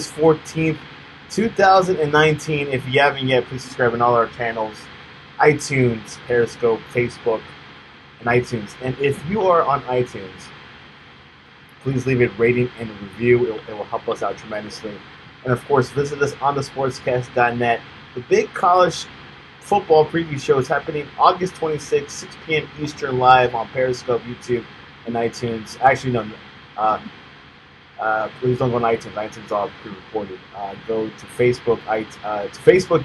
14th, 2019. If you haven't yet, please subscribe on all our channels, iTunes, Periscope, Facebook, and iTunes. And if you are on iTunes, please leave a rating and a review. It will help us out tremendously. And of course, visit us on thesportscast.net. The big college football preview show is happening August 26th, 6 p.m. Eastern, live on Periscope, YouTube, and iTunes. Actually, no. Please don't go on iTunes. iTunes is all pre-recorded. Go to Facebook,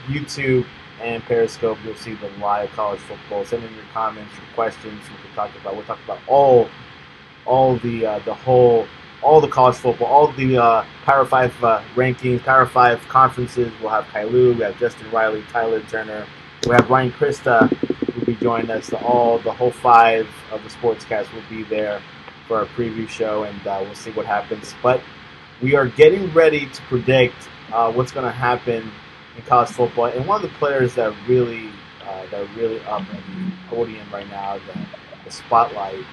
YouTube, and Periscope. You'll see the live college football. Send in your comments, your questions. We can talk about. We'll talk about all the college football, all the Power 5 rankings, Power 5 conferences. We'll have Kailu, we have Justin Riley, Tyler Turner. We have Ryan Krista who will be joining us. The whole 5 of the Sportscast will be there for our preview show, and we'll see what happens. But we are getting ready to predict what's going to happen in college football. And one of the players that really up at the podium right now, the spotlight,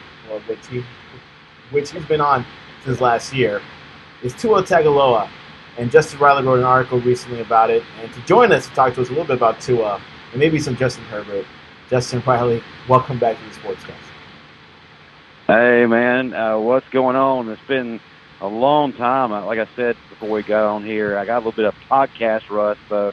which he's been on since last year, is Tua Tagovailoa. And Justin Riley wrote an article recently about it. And to join us to talk to us a little bit about Tua and maybe some Justin Herbert, Justin Riley, welcome back to the Sportscast. Hey, man, what's going on? It's been a long time. Like I said before we got on here, I got a little bit of podcast rust, so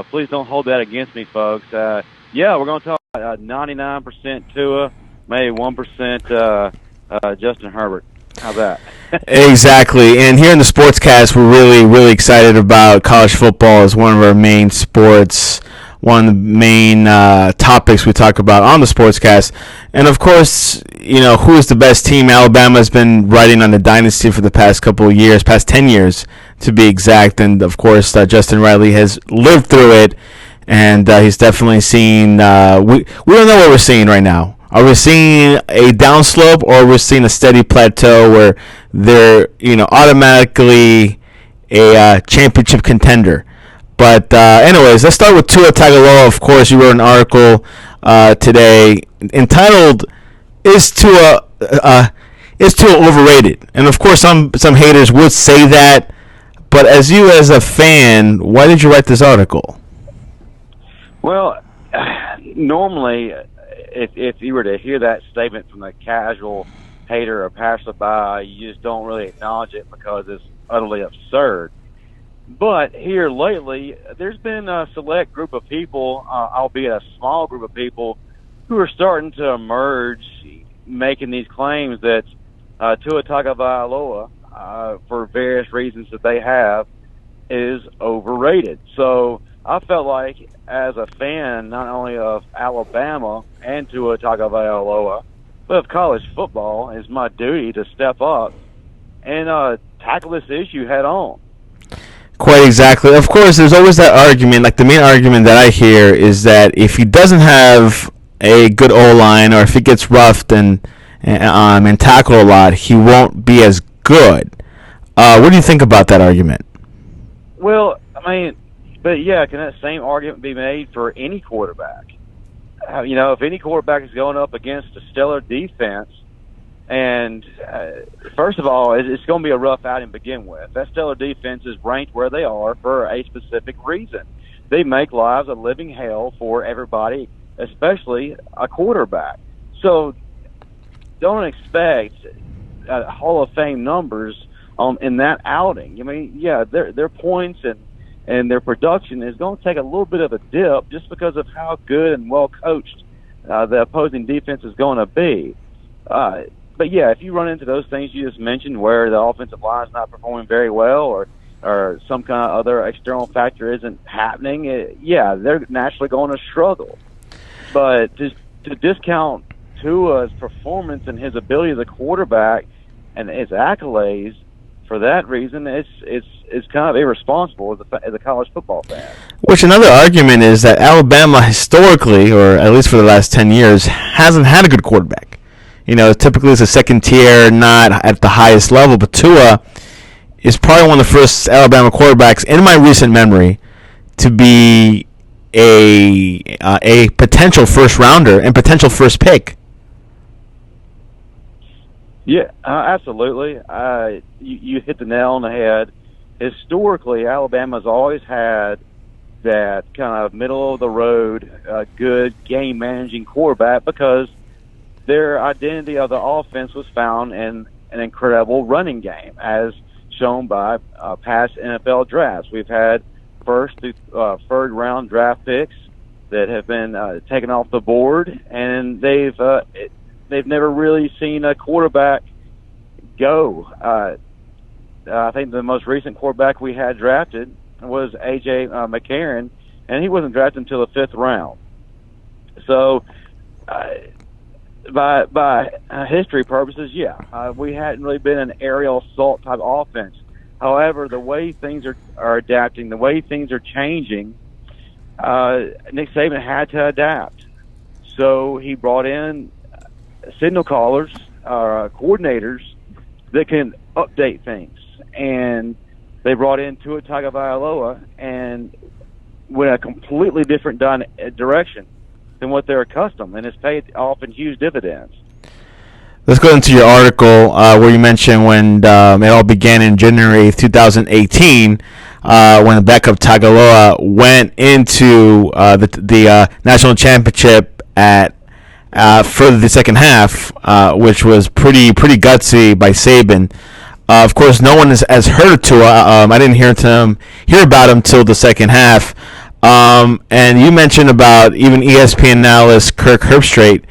please don't hold that against me, folks. We're going to talk about 99% Tua, maybe 1% Justin Herbert. How's that? Exactly. And here in the Sportscast, we're really, really excited about college football as one of our main sports, one of the main topics we talk about on the Sportscast. And, of course, who is the best team? Alabama has been riding on the dynasty for the past couple of years, past 10 years to be exact. And, of course, Justin Riley has lived through it, and he's definitely seen we don't know what we're seeing right now. Are we seeing a downslope, or are we seeing a steady plateau where they're, automatically a championship contender? But anyways, let's start with Tua Tagovailoa. Of course, you wrote an article today entitled "Is Tua Overrated?" And of course, some haters would say that. But as a fan, why did you write this article? Well, normally, if you were to hear that statement from a casual hater or passerby, you just don't really acknowledge it because it's utterly absurd. But here lately, there's been a select group of people, albeit a small group of people, who are starting to emerge, making these claims that Tua Tagovailoa, for various reasons that they have, is overrated. So I felt like, as a fan, not only of Alabama and Tua Tagovailoa, but of college football, it's my duty to step up and tackle this issue head on. Quite exactly. Of course, there's always that argument. Like, the main argument that I hear is that if he doesn't have a good O-line, or if he gets roughed and tackled a lot, he won't be as good. What do you think about that argument? Well, can that same argument be made for any quarterback? If any quarterback is going up against a stellar defense, and first of all, it's going to be a rough outing to begin with. That stellar defense is ranked where they are for a specific reason. They make lives a living hell for everybody, especially a quarterback. So don't expect Hall of Fame numbers in that outing. Their points and their production is going to take a little bit of a dip just because of how good and well coached the opposing defense is going to be. But if you run into those things you just mentioned, where the offensive line is not performing very well, or some kind of other external factor isn't happening, they're naturally going to struggle. But just to discount Tua's performance and his ability as a quarterback and his accolades for that reason, it's kind of irresponsible as a college football fan. Which, another argument is that Alabama historically, or at least for the last 10 years, hasn't had a good quarterback. Typically it's a second tier, not at the highest level, but Tua is probably one of the first Alabama quarterbacks in my recent memory to be a potential first rounder and potential first pick. Yeah, absolutely. You hit the nail on the head. historically, Alabama's always had that kind of middle-of-the-road, good game-managing quarterback because their identity of the offense was found in an incredible running game, as shown by past NFL drafts. We've had first through third-round draft picks that have been taken off the board, and they've never really seen a quarterback go. I think the most recent quarterback we had drafted was A.J. McCarron, and he wasn't drafted until the 5th round. So, by history purposes, we hadn't really been an aerial assault type offense. However, the way things are adapting, the way things are changing, Nick Saban had to adapt. So he brought in signal callers, coordinators that can update things. And they brought in Tua Tagovailoa and went a completely different direction than what they're accustomed, and it's paid off in huge dividends. Let's go into your article where you mentioned when it all began in January 2018 when the backup Tagovailoa went into the national championship for the second half, which was pretty gutsy by Saban. Of course, no one has heard of Tua. I didn't hear about him till the second half. And you mentioned about even ESPN analyst Kirk Herbstreit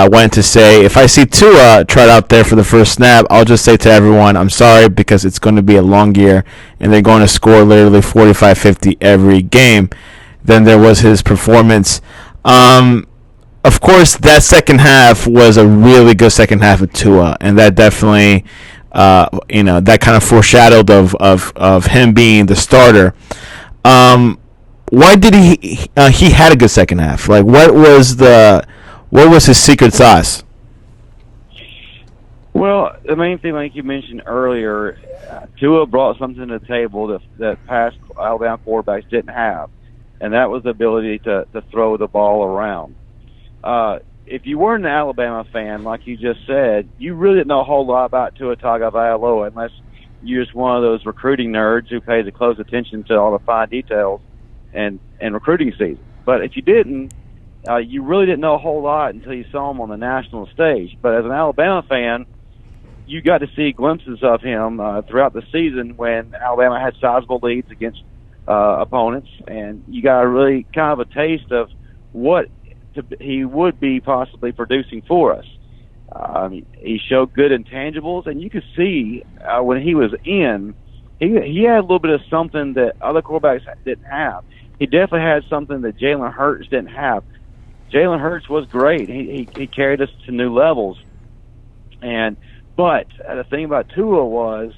went to say, if I see Tua trot out there for the first snap, I'll just say to everyone, I'm sorry, because it's going to be a long year, and they're going to score literally 45-50 every game. Then there was his performance. Of course, that second half was a really good second half of Tua, and that definitely, that kind of foreshadowed of him being the starter. Why did he had a good second half? Like, what was his secret sauce? Well, the main thing, like you mentioned earlier, Tua brought something to the table that past Alabama quarterbacks didn't have, and that was the ability to throw the ball around. If you weren't an Alabama fan, like you just said, you really didn't know a whole lot about Tua Tagovailoa unless you're just one of those recruiting nerds who pays close attention to all the fine details and recruiting season. But if you didn't, you really didn't know a whole lot until you saw him on the national stage. But as an Alabama fan, you got to see glimpses of him throughout the season when Alabama had sizable leads against opponents, and you got a really kind of a taste of what he would be possibly producing for us. He showed good intangibles, and you could see when he was in, he had a little bit of something that other quarterbacks didn't have. He definitely had something that Jalen Hurts didn't have. Jalen Hurts was great. He carried us to new levels. But the thing about Tua was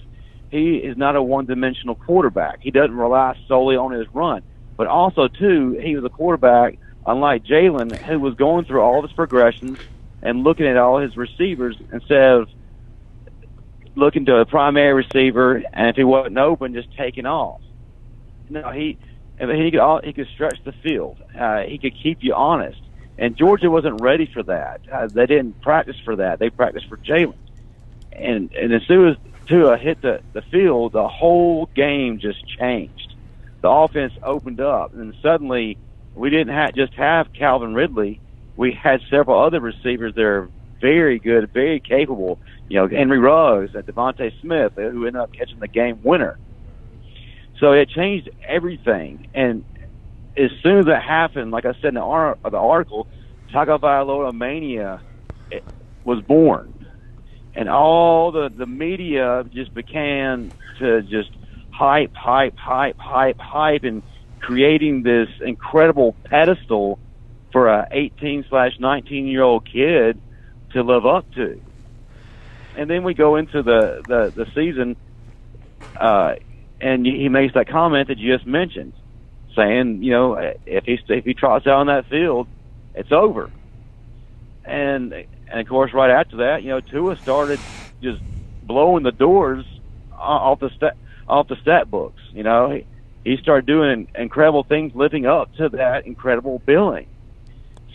he is not a one-dimensional quarterback. He doesn't rely solely on his run. But also, too, he was a quarterback, unlike Jalen, who was going through all of his progressions and looking at all his receivers instead of looking to a primary receiver, and if he wasn't open, just taking off. No, he could stretch the field. He could keep you honest. And Georgia wasn't ready for that. They didn't practice for that. They practiced for Jalen. And as soon as Tua hit the field, the whole game just changed. The offense opened up, and suddenly we didn't just have Calvin Ridley. We had several other receivers that are very good, very capable. Henry Ruggs, Devontae Smith, who ended up catching the game winner. So it changed everything. And as soon as that happened, like I said in the article, Tagovailoa mania was born. And all the media just began to just hype, and creating this incredible pedestal for a 18/19-year-old kid to live up to. And then we go into the season, and he makes that comment that you just mentioned, saying, if he trots out on that field, it's over. And of course, right after that, Tua started just blowing the doors off the stat books. He started doing incredible things, living up to that incredible billing.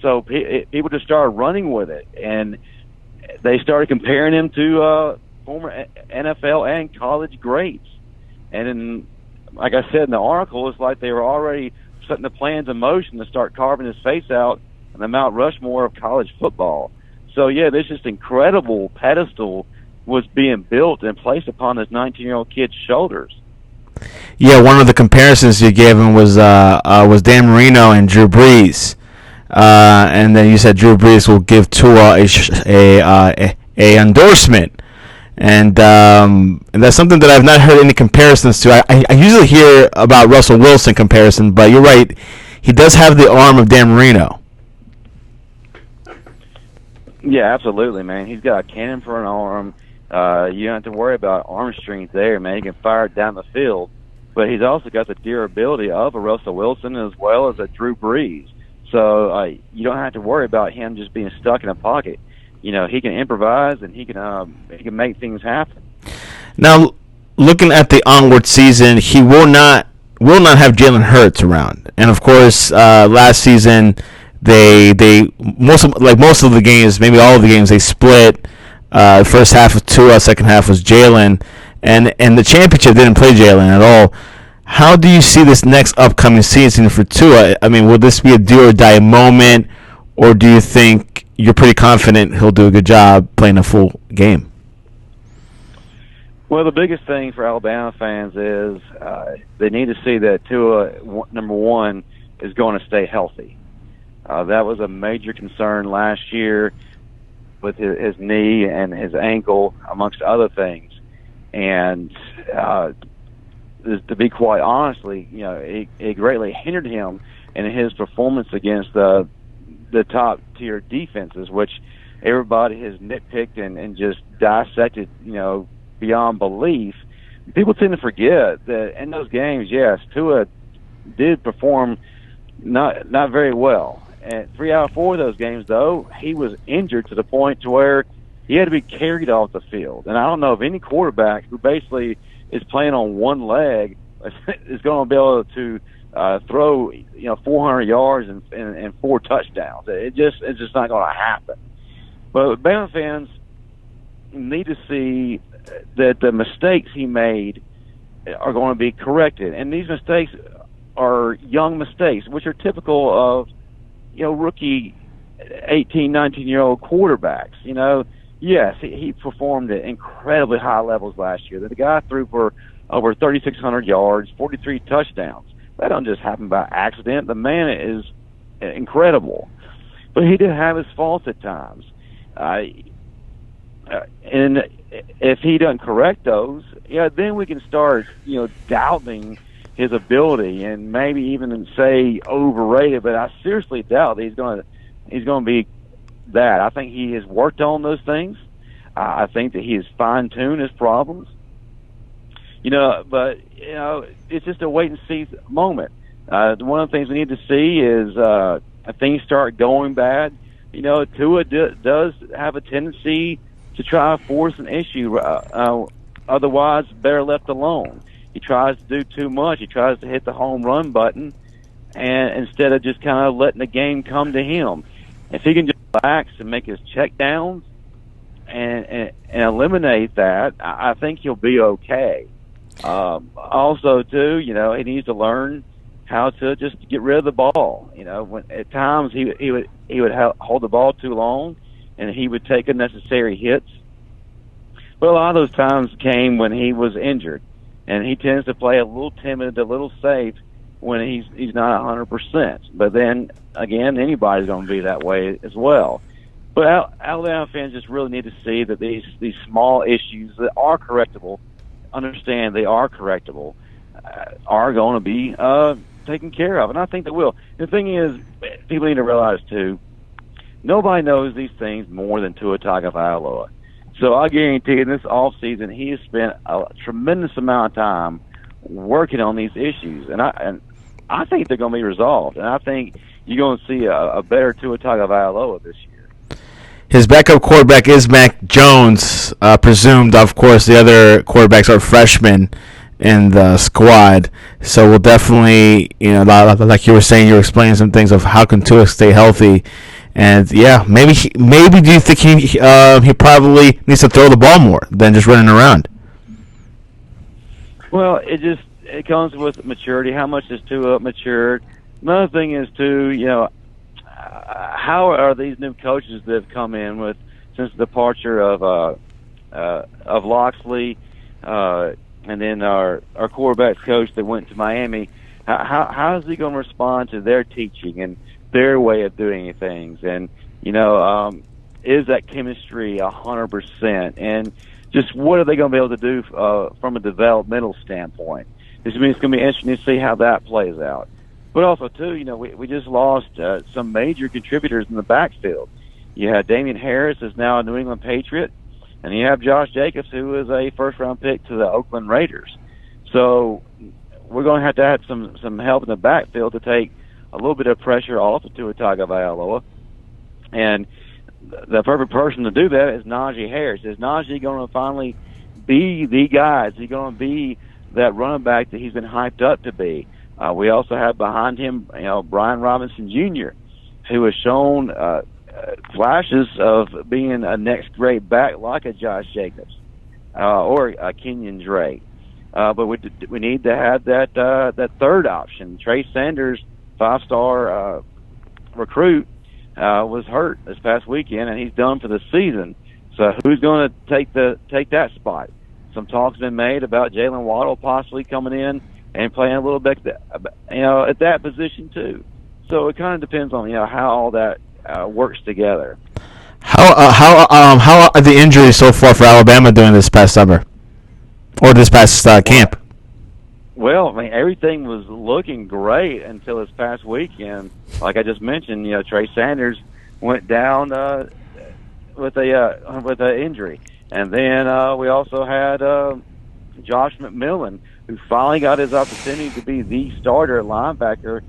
So people just started running with it, and they started comparing him to former NFL and college greats. And like I said in the article, it's like they were already setting the plans in motion to start carving his face out on the Mount Rushmore of college football. So, yeah, this just incredible pedestal was being built and placed upon this 19-year-old kid's shoulders. Yeah, one of the comparisons you gave him was Dan Marino and Drew Brees, and then you said Drew Brees will give Tua a endorsement, and that's something that I've not heard any comparisons to. I usually hear about Russell Wilson comparison, but you're right, he does have the arm of Dan Marino. Yeah, absolutely, man. He's got a cannon for an arm. You don't have to worry about arm strength there, man. He can fire it down the field. But he's also got the durability of a Russell Wilson as well as a Drew Brees. So you don't have to worry about him just being stuck in a pocket. You know, he can improvise and he can make things happen. Now, looking at the onward season, he will not have Jalen Hurts around. And of course, last season they most of the games, maybe all of the games, they split. First half was Tua, second half was Jalen, and the championship didn't play Jalen at all. How do you see this next upcoming season for Tua? I mean, will this be a do or die moment, or do you think you're pretty confident he'll do a good job playing a full game? Well, the biggest thing for Alabama fans is they need to see that Tua, number one, is going to stay healthy. That was a major concern last year with his knee and his ankle, amongst other things. And to be quite honestly, you know, it greatly hindered him in his performance against the top tier defenses, which everybody has nitpicked and just dissected, you know, beyond belief. People tend to forget that in those games, yes, Tua did perform not very well. And 3 out of 4 of those games, though, he was injured to the point to where he had to be carried off the field. And I don't know of any quarterback who basically is playing on one leg is going to be able to throw 400 yards and 4 touchdowns. It's just not going to happen. But Bama fans need to see that the mistakes he made are going to be corrected, and these mistakes are young mistakes, which are typical of rookie 18, 19-year-old quarterbacks. Yes, he performed at incredibly high levels last year. The guy threw for over 3,600 yards, 43 touchdowns. That don't just happen by accident. The man is incredible. But he did have his faults at times. And if he doesn't correct those, then we can start, doubting his ability and maybe even say overrated. But I seriously doubt that he's going to be that. I think he has worked on those things. I think that he has fine-tuned his problems. But it's just a wait-and-see moment. One of the things we need to see is if things start going bad, Tua does have a tendency to try to force an issue. Otherwise, better left alone. He tries to do too much. He tries to hit the home run button, and instead of just kind of letting the game come to him. If he can just relax and make his check downs and eliminate that, I think he'll be okay. Also, too, he needs to learn how to just get rid of the ball. When at times he would hold the ball too long, and he would take unnecessary hits. But a lot of those times came when he was injured, and he tends to play a little timid, a little safe when he's not 100%. But then again, anybody's going to be that way as well. But Alabama fans just really need to see that these small issues that are correctable, understand they are correctable, are going to be taken care of, and I think they will. The thing is, people need to realize too, nobody knows these things more than Tua Tagovailoa. So I guarantee in this off season, he has spent a tremendous amount of time working on these issues, and I think they're going to be resolved, and I think you're going to see a better Tua Tagovailoa this year. His backup quarterback is Mac Jones, presumed. Of course, the other quarterbacks are freshmen in the squad. So we'll definitely, like you were saying, you were explaining some things of how can Tua stay healthy. And, yeah, maybe do you think he probably needs to throw the ball more than just running around? Well, it comes with maturity. How much is Tua matured? Another thing is too, how are these new coaches that have come in with since the departure of Loxley, and then our quarterbacks coach that went to Miami? How is he going to respond to their teaching and their way of doing things? And is that chemistry 100%? And just what are they going to be able to do from a developmental standpoint? It's going to be interesting to see how that plays out. But also, too, we just lost some major contributors in the backfield. You had Damian Harris, is now a New England Patriot, and you have Josh Jacobs, who is a first-round pick to the Oakland Raiders. So we're going to have some help in the backfield to take a little bit of pressure off of Tua Tagovailoa. And the perfect person to do that is Najee Harris. Is Najee going to finally be the guy? Is he going to be that running back that he's been hyped up to be? We also have behind him, Brian Robinson Jr., who has shown flashes of being a next great back like a Josh Jacobs or a Kenyon Drake. But we need to have that third option. Trey Sanders, 5-star recruit, was hurt this past weekend, and he's done for the season. So who's going to take that spot? Some talk's been made about Jalen Waddle possibly coming in and playing a little bit, at that position too. So it kind of depends on how all that works together. How are the injuries so far for Alabama doing this past summer or this past camp? Well, everything was looking great until this past weekend. Like I just mentioned, Trey Sanders went down with a injury, and then we also had Josh McMillan, who finally got his opportunity to be the starter at linebacker.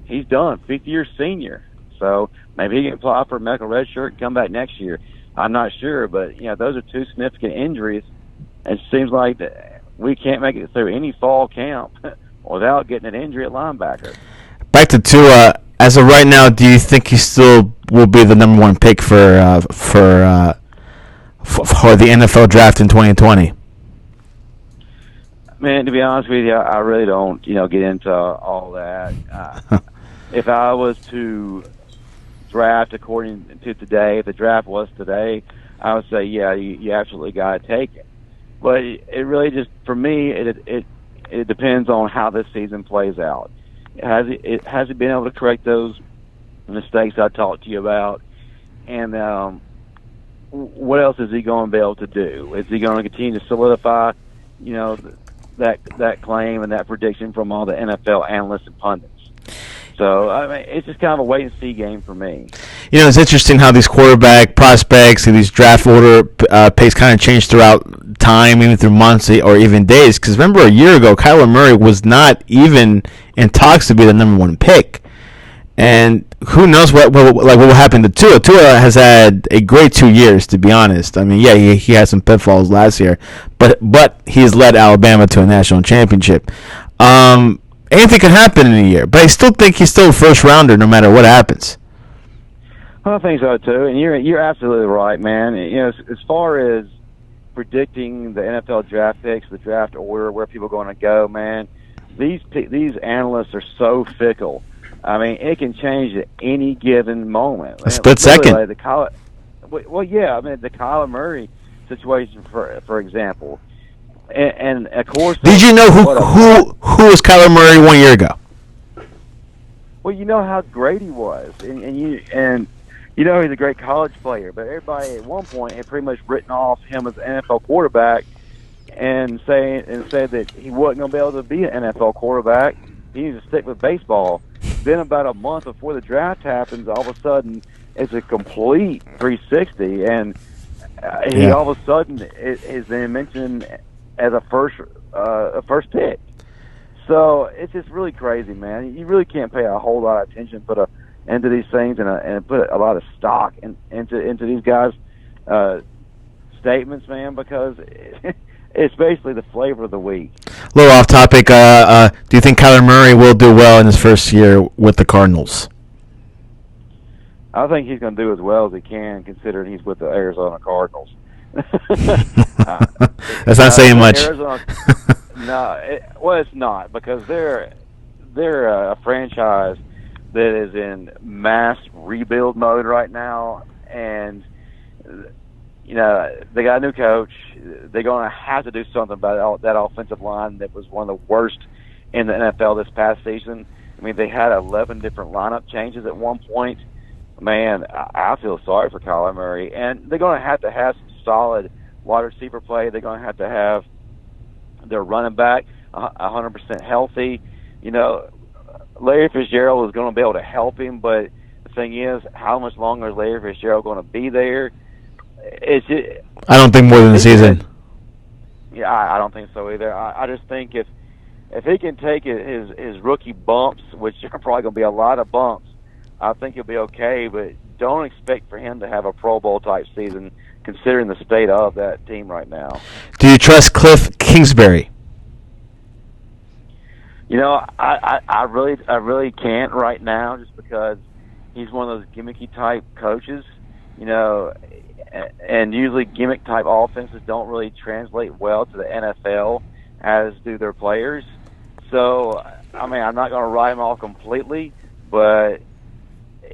He's done, 5th-year senior. So maybe he can apply for a medical red shirt and come back next year. I'm not sure, but those are two significant injuries. It seems like we can't make it through any fall camp without getting an injury at linebacker. Back to Tua. As of right now, do you think he still will be the number one pick for the NFL draft in 2020? Man, to be honest with you, I really don't, get into all that. If I was to draft according to today, if the draft was today, I would say, yeah, you absolutely got to take it. But it really just, for me, it depends on how this season plays out. Has he been able to correct those mistakes I talked to you about? And what else is he going to be able to do? Is he going to continue to solidify, that claim and that prediction from all the NFL analysts and pundits? So, it's just kind of a wait-and-see game for me. It's interesting how these quarterback prospects and these draft order picks kind of change throughout time, even through months or even days. Because remember, a year ago, Kyler Murray was not even in talks to be the number one pick. And who knows what will happen to Tua. Tua has had a great 2 years, to be honest. He had some pitfalls last year, but he's led Alabama to a national championship. Anything can happen in a year, but I still think he's still a first rounder no matter what happens. I think so too, and you're absolutely right, man. As far as predicting the NFL draft picks, the draft order, where people are going to go, man, these analysts are so fickle. It can change at any given moment. A split second. The Kyler Murray situation, for example. And of course, did you know who was Kyler Murray 1 year ago? Well, you know how great he was, and he's a great college player. But everybody at one point had pretty much written off him as an NFL quarterback, and said that he wasn't going to be able to be an NFL quarterback. He needs to stick with baseball. Then about a month before the draft happens, all of a sudden it's a complete 360, and he all of a sudden is then mentioned as a first pick. So it's just really crazy, man. You really can't pay a whole lot of attention into these things and put a lot of stock into these guys' statements, man, because it's basically the flavor of the week. A little off topic. Do you think Kyler Murray will do well in his first year with the Cardinals? I think he's going to do as well as he can, considering he's with the Arizona Cardinals. That's not saying much. No, well, it's not because they're a franchise that is in mass rebuild mode right now, and they got a new coach. They're going to have to do something about that offensive line that was one of the worst in the NFL this past season. I mean, they had 11 different lineup changes at one point. Man, I feel sorry for Kyler Murray, and they're going to have some solid wide receiver play. They're going to have their running back 100% healthy. Larry Fitzgerald is going to be able to help him, but the thing is, how much longer is Larry Fitzgerald going to be there? I don't think more than the season. Yeah, I don't think so either. I just think if he can take his rookie bumps, which are probably going to be a lot of bumps, I think he'll be okay. But don't expect for him to have a Pro Bowl type season, considering the state of that team right now. Do you trust Cliff Kingsbury? I really can't right now, just because he's one of those gimmicky type coaches. And usually gimmick type offenses don't really translate well to the NFL, as do their players. So, I mean, I'm not going to write him off completely, but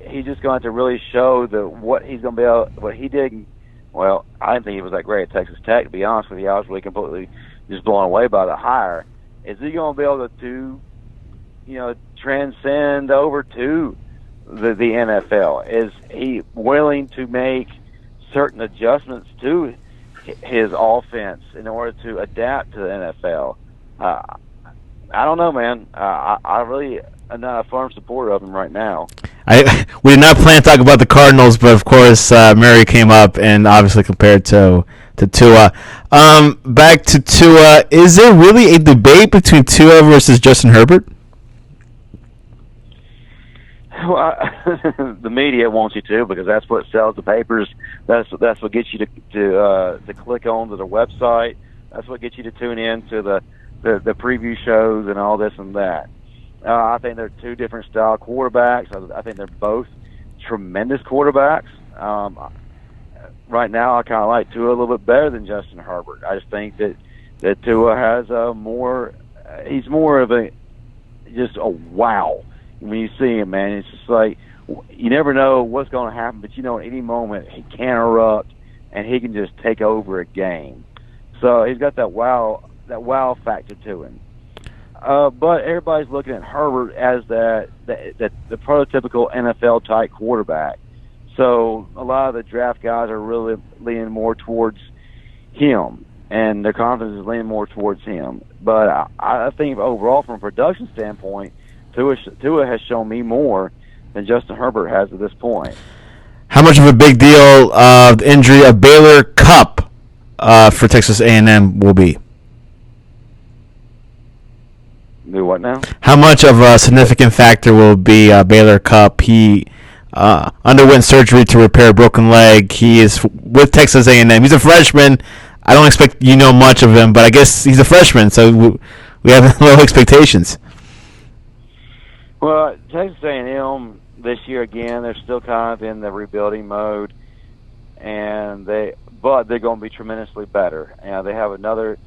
he's just going to have to really show what he's going to be able, what he did. Well, I didn't think he was that great at Texas Tech, to be honest with you. I was really completely just blown away by the hire. Is he going to be able to transcend over to the NFL? Is he willing to make certain adjustments to his offense in order to adapt to the NFL? I don't know, man. I really am not a firm supporter of him right now. We did not plan to talk about the Cardinals, but of course Murray came up and obviously compared to Tua. Back to Tua, is there really a debate between Tua versus Justin Herbert? Well, the media wants you to, because that's what sells the papers. That's what gets you to click on to the website. That's what gets you to tune in to the preview shows and all this and that. I think they're two different style quarterbacks. I think they're both tremendous quarterbacks. Right now, I kind of like Tua a little bit better than Justin Herbert. I just think that Tua has he's more of just a wow. When you see him, man, it's just like you never know what's going to happen, but at any moment he can erupt and he can just take over a game. So he's got that wow factor to him. But everybody's looking at Herbert as the prototypical NFL type quarterback. So a lot of the draft guys are really leaning more towards him, and their confidence is leaning more towards him. But I think overall, from a production standpoint, Tua has shown me more than Justin Herbert has at this point. How much of a big deal the injury of Baylor Cup for Texas A&M will be? Do what now? How much of a significant factor will be Baylor Cup? He underwent surgery to repair a broken leg. He is with Texas A&M. He's a freshman. I don't expect much of him, but I guess he's a freshman, so we have low expectations. Well, Texas A&M this year again, they're still kind of in the rebuilding mode, but they're going to be tremendously better. They have another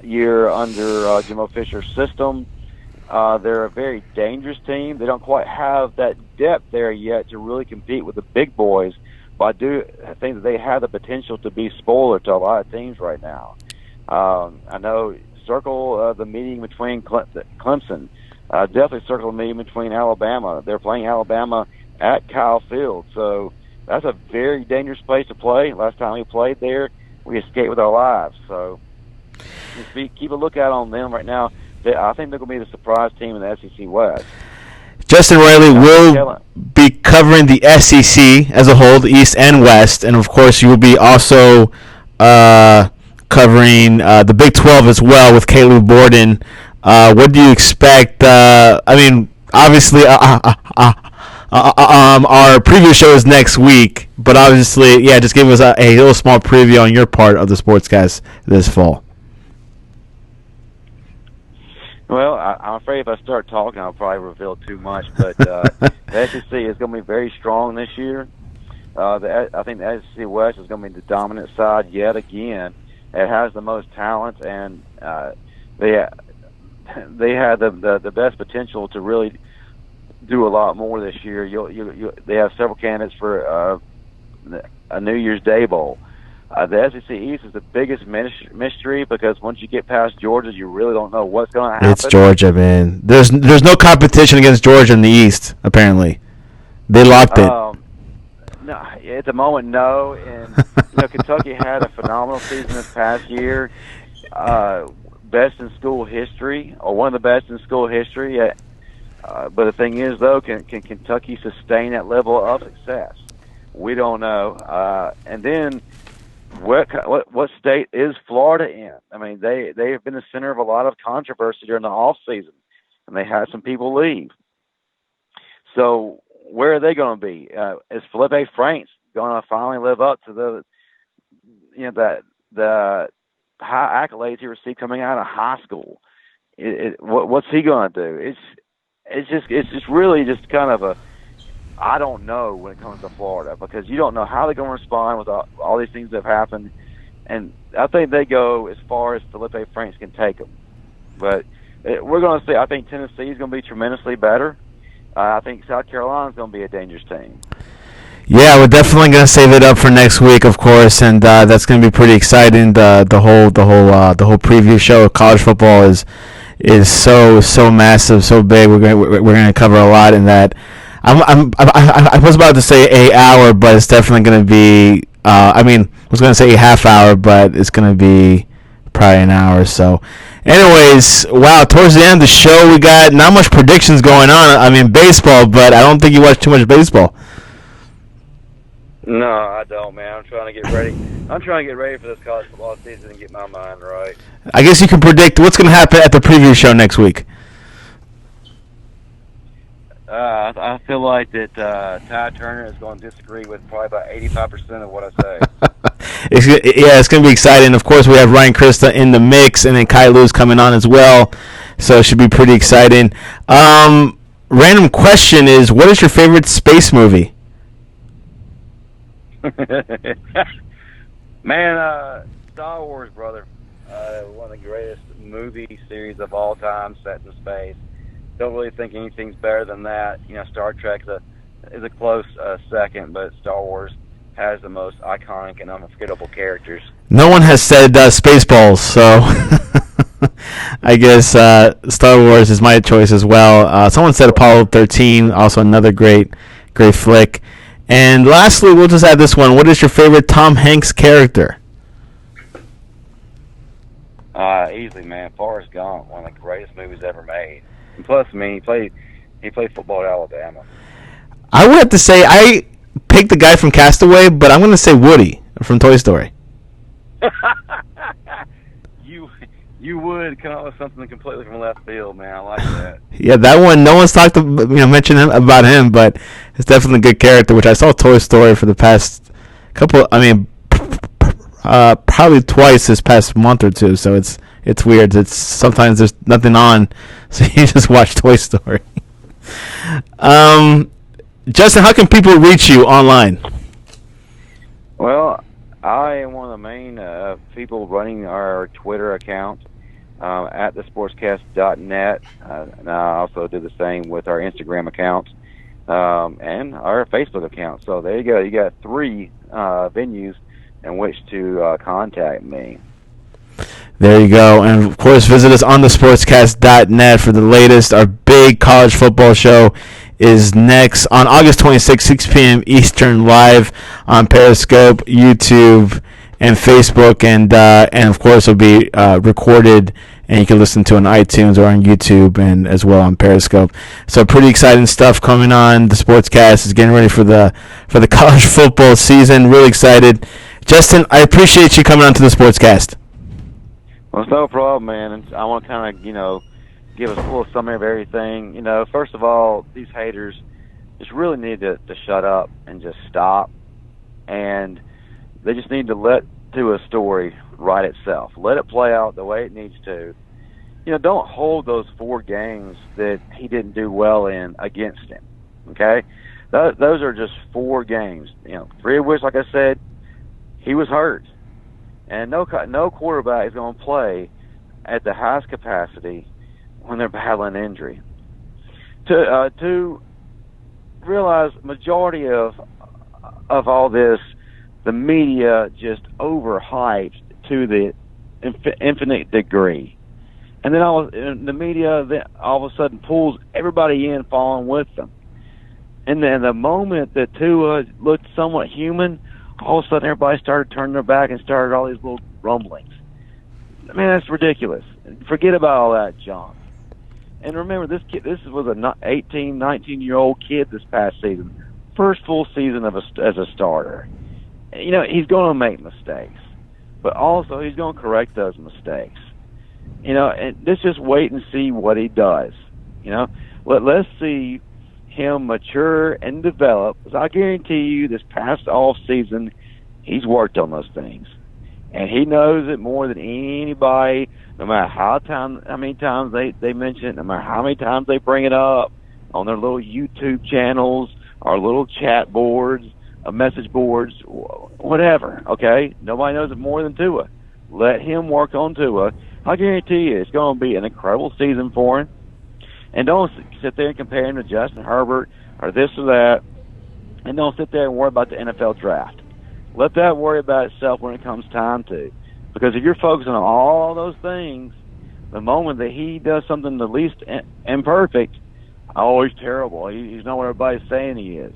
year under Jimbo Fisher's system. They're a very dangerous team. They don't quite have that depth there yet to really compete with the big boys, but I think that they have the potential to be spoiler to a lot of teams right now. I know circle the meeting between Clemson. Definitely circle the meeting between Alabama. They're playing Alabama at Kyle Field, so that's a very dangerous place to play. Last time we played there, we escaped with our lives. So just keep a lookout on them right now. I think they're going to be the surprise team in the SEC West. Justin Riley will be covering the SEC as a whole, the East and West, and of course you will be also covering the Big 12 as well with Caleb Borden. What do you expect? Obviously, our preview show is next week, but obviously, just give us a little small preview on your part of the Sportscast this fall. Well, I'm afraid if I start talking, I'll probably reveal too much, but the SEC is going to be very strong this year. I think the SEC West is going to be the dominant side yet again. It has the most talent, and they they have the best potential to really do a lot more this year. They have several candidates for a New Year's Day bowl. The SEC East is the biggest mystery because once you get past Georgia, you really don't know what's going to happen. It's Georgia, man. There's no competition against Georgia in the East. Apparently, they locked it. No, at the moment, no. And Kentucky had a phenomenal season this past year, best in school history, or one of the best in school history. But the thing is, though, can Kentucky sustain that level of success? We don't know. And then, what state is Florida in? I mean, they have been the center of a lot of controversy during the off season, and they had some people leave. So where are they going to be? Is Felipe Franks going to finally live up to the high accolades he received coming out of high school? What's he going to do? It's just really just kind of a I don't know when it comes to Florida because you don't know how they're going to respond with all these things that have happened. And I think they go as far as Felipe Franks can take them. But we're going to see. I think Tennessee is going to be tremendously better. I think South Carolina is going to be a dangerous team. Yeah, we're definitely going to save it up for next week, of course, and that's going to be pretty exciting. The whole preview show of college football is so massive, so big. We're going to cover a lot in that. I was about to say an hour, but it's definitely going to be. I was going to say a half hour, but it's going to be probably an hour or so. Anyways, wow, towards the end of the show, we got not much predictions going on. Baseball, but I don't think you watch too much baseball. No, I don't, man. I'm trying to get ready. For this college football season and get my mind right. I guess you can predict what's going to happen at the preview show next week. I feel like that Ty Turner is going to disagree with probably about 85% of what I say. It's going to be exciting. Of course, we have Ryan Krista in the mix, and then Kai Lu's coming on as well, so it should be pretty exciting. Random question is, what is your favorite space movie? Man, Star Wars, brother. One of the greatest movie series of all time set in space. Don't really think anything's better than that. Star Trek is a close second, but Star Wars has the most iconic and unforgettable characters. No one has said Spaceballs, so I guess Star Wars is my choice as well. Someone said Apollo 13, also another great flick. And lastly, we'll just add this one. What is your favorite Tom Hanks character? Easily, man. Forrest Gump, one of the greatest movies ever made. And plus, he played football at Alabama. I would have to say I picked the guy from Castaway, but I'm going to say Woody from Toy Story. You would come up with something completely from left field, man. I like that. Yeah, that one. No one's mentioned about him, but it's definitely a good character. Which I saw Toy Story for the past couple. Probably twice this past month or two. So it's weird. It's sometimes there's nothing on, so you just watch Toy Story. Justin, how can people reach you online? Well, I am one of the main people running our Twitter account at thesportscast.net. And I also do the same with our Instagram account and our Facebook account. So there you go. You got 3 venues in which to contact me. There you go. And, of course, visit us on thesportscast.net for the latest. Our big college football show is next on August 26th, 6 p.m. Eastern, live on Periscope, YouTube, and Facebook. And of course, it'll be recorded, and you can listen to it on iTunes or on YouTube and as well on Periscope. So pretty exciting stuff coming on. The Sportscast is getting ready for the college football season. Really excited. Justin, I appreciate you coming on to the Sportscast. Well, it's no problem, man. And I want to kind of, give us a little summary of everything. First of all, these haters just really need to shut up and just stop. And they just need to let a story write itself. Let it play out the way it needs to. Don't hold those 4 games that he didn't do well in against him. Okay? Those are just 4 games. 3 of which, like I said, he was hurt. and no quarterback is going to play at the highest capacity when they're battling injury. To realize majority of all this, the media just overhyped to the infinite degree, and then the media then all of a sudden pulls everybody in, following with them. And then the moment that Tua looked somewhat human, all of a sudden everybody started turning their back and started all these little rumblings. Man, that's ridiculous. Forget about all that junk. And remember, this was an 18, 19-year-old kid this past season, first full season as a starter. You know, he's going to make mistakes, but also he's going to correct those mistakes. You know, and let's just wait and see what he does. You know, let's see him mature and develop. Because I guarantee you, this past off season, he's worked on those things, and he knows it more than anybody. No matter how many times they mention it, no matter how many times they bring it up on their little YouTube channels or little chat boards, message boards, whatever. Okay, nobody knows it more than Tua. Let him work on Tua. I guarantee you, it's going to be an incredible season for him. And don't sit there and compare him to Justin Herbert or this or that. And don't sit there and worry about the NFL draft. Let that worry about itself when it comes time to. Because if you're focusing on all those things, the moment that he does something the least imperfect, oh, he's terrible. He's not what everybody's saying he is.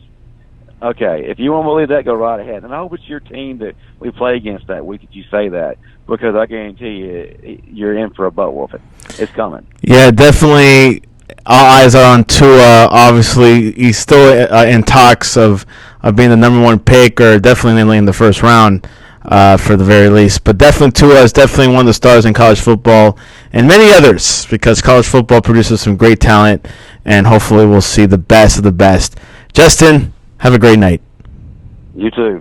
Okay, if you want to believe that, go right ahead. And I hope it's your team that we play against that week that you say that, because I guarantee you, you're in for a butt whooping. It's coming. Yeah, definitely. All eyes are on Tua. Obviously, he's still in talks of being the number one pick, or definitely in the first round. For the very least. But definitely Tua is definitely one of the stars in college football, and many others, because college football produces some great talent, and hopefully we'll see the best of the best. Justin, have a great night. You too.